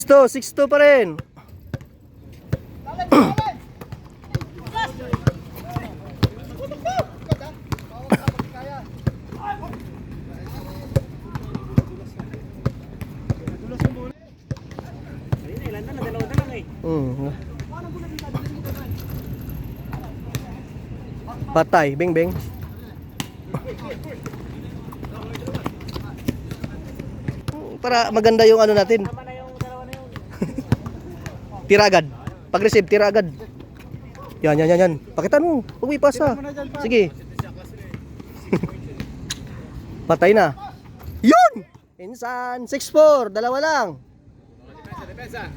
6-2 pa rin. Patay, beng beng. Para maganda yung ano natin. Tira agad. Pag-receive, tira agad. Yan. Pakita mo. Huwag mo ipasa. Sige. Patay na. Yun! Insan, 6-4. Dalawa lang. Depensa.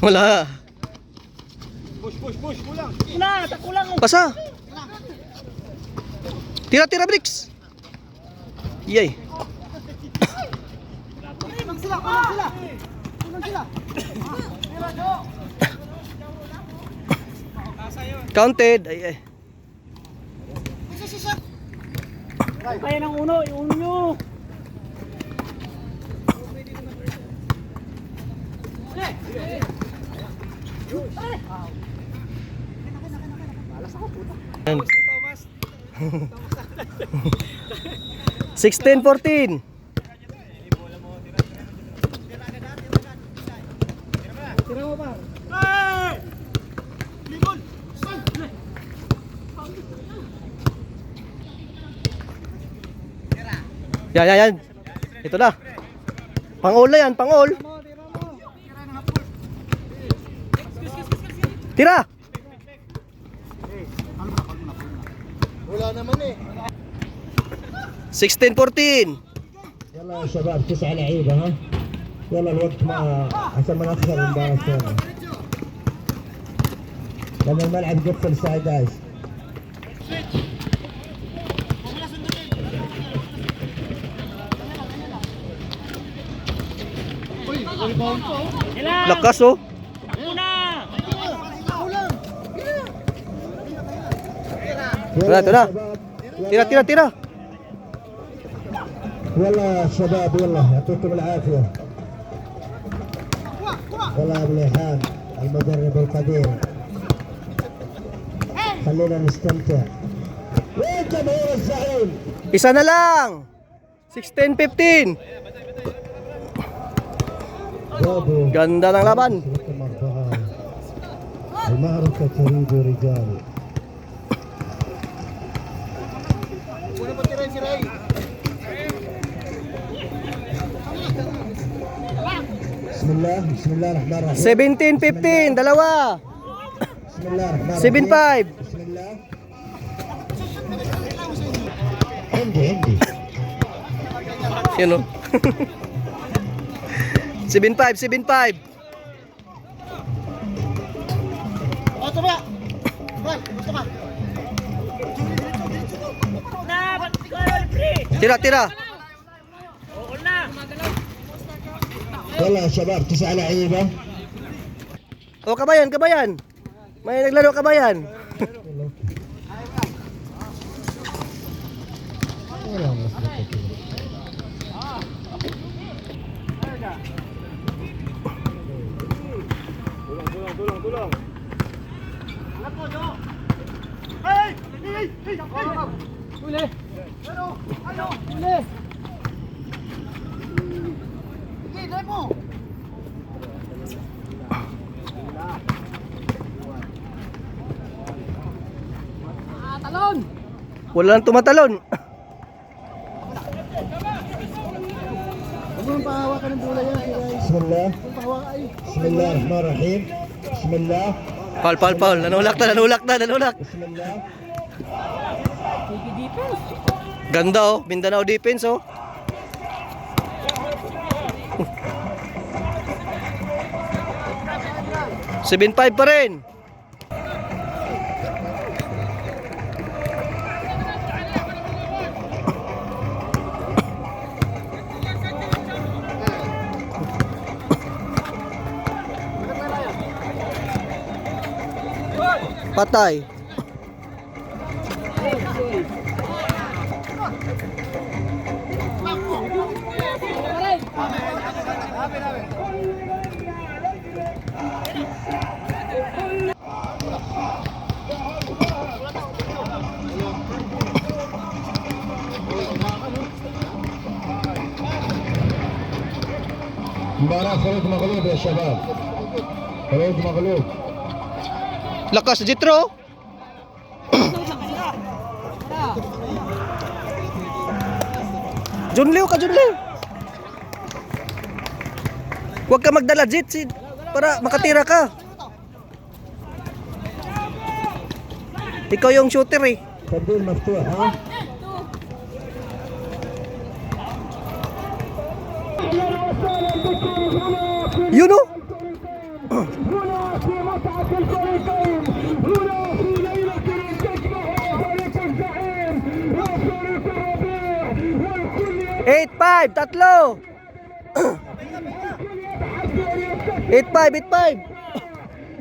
Wala. Push. Kulang. Kulang. Pasa. Tira, Bricks. Yay. Kulang sila. Counted. Ay. Kaya ng uno, yung uno nyo. Yan. 16-14. Tira mo pa. Yan. Ito na. Pang-all na yan, pang-all. Tira. Wala naman eh. 16-14. يلا يا شباب 9 لعيبه ها يلا الوقت ما عشان ما نخسر المباراه الثانيه لما الملعب يقفل الساعه 11 Lakas oh. يلا لا. يا شباب Tira. يلا يا شباب يلا يعطيكم العافيه يلا ابو ليحان المدرب القدير خلينا نستمتع وين جمهور الزعيم Isa na lang. 16-15. برافو Ganda ng laban. المعركة تريد رجال Una pa tira si Ray. بسم الله الرحمن الرحيم 17-15. Dalawa. بسم الله الرحمن الرحيم 7-5. بسم الله عندي Yan oh. 7-5. Oto ba? Bal, gusto ka? Tira. يلا يا شباب 9 لعيبة O kabayan. May naglaro kabayan. Tulong. Uli. Talon. Wala nang tumatalon. بسم الله بسم الله الرحمن الرحيم بسم الله Paul. Nanulak na. بسم الله Ganda oh. Mindanao defense oh. 7-5 pa rin. Patay. مباراة خروج مغلوب يا شباب. خروج مغلوب. Lakas Jitro. Junleo ka, Junleo. Huwag ka magdala Jit para makatira ka. Ikaw yung shooter eh. تبديل مفتوح ها. Yun oh. هنا في متعة الفريقين. هنا في ليلة تجمع فريق الزعيم وفريق الربيع والكل 8-5, tatlo. 8-5.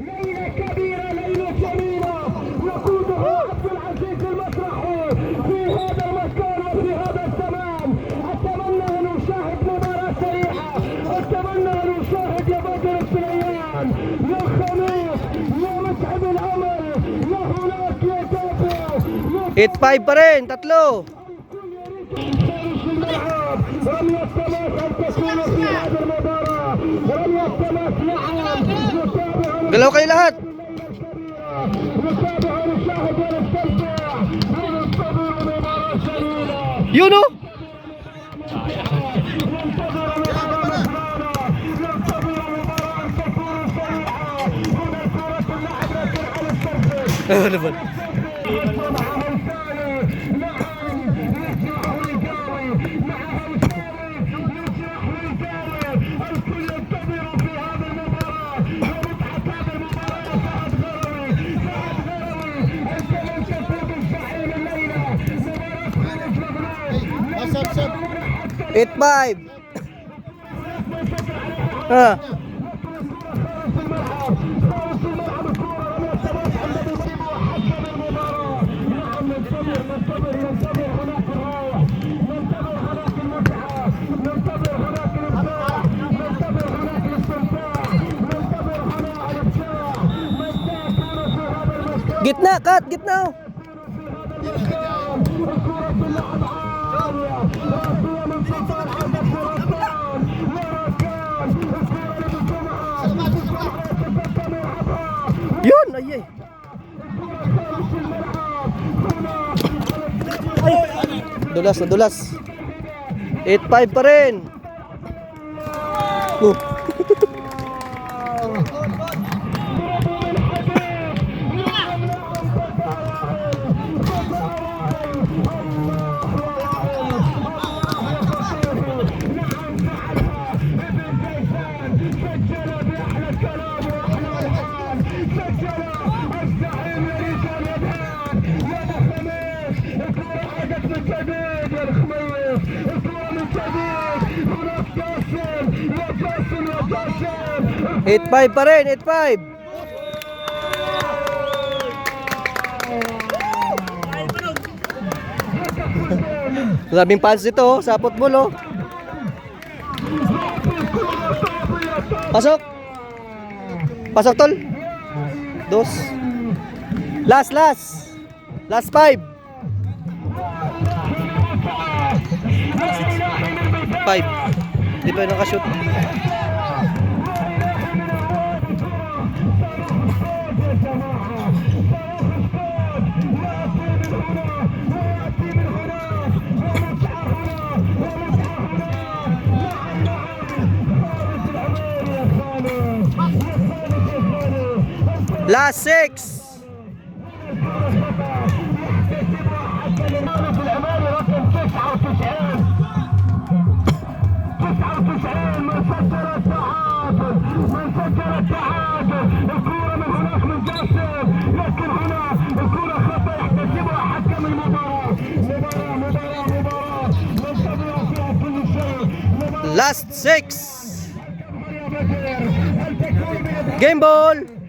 ليلة كبيرة، ليلة جميلة يقودها عبد العزيز المسرحي في هذا المكان وفي هذا الزمان. أتمنى أن نشاهد مباراة سريعة، أتمنى أن نشاهد يا بدر السريان، يا خميس، يا متعب الأمل، يا هناك يا دافع، 8-5 pa rin, tatlo. خارج الملعب. رمية تماس أن تكون في هذه المباراة. رمية تماس نعم يتابع Galaw kayo lahat. نتابع ونشاهد ونستمتع وننتظر مباراة جميلة. Yun oh. ننتظر مباراة مهمة. ننتظر مباراة أن تكون سريعة. هنا كرة اللعب لكن على السرفس. Ano ba? معها وسالي. نعم يسمعه الجاوي. معها وسالي يسمعه الجاوي. الكل ينتظر في هذه المباراة ومتعة هذه المباراة. سعد غروي. أنت من تفوز الزعيم الليلة. مباراة خروج مغلوب. سب سب 8-5. Ha. Gitna, cut, gitna. Yun, ay. Dulas na dulas. 8-5 pa rin. Oh. يا 8-5 pa rin, 8-5. Sabing fans dito oh, sa football oh. Pasok. Pasok tol. 2. Last 5. 5. Di pa nakashoot. Last 6. من سجل التعادل Last 6. Game ball.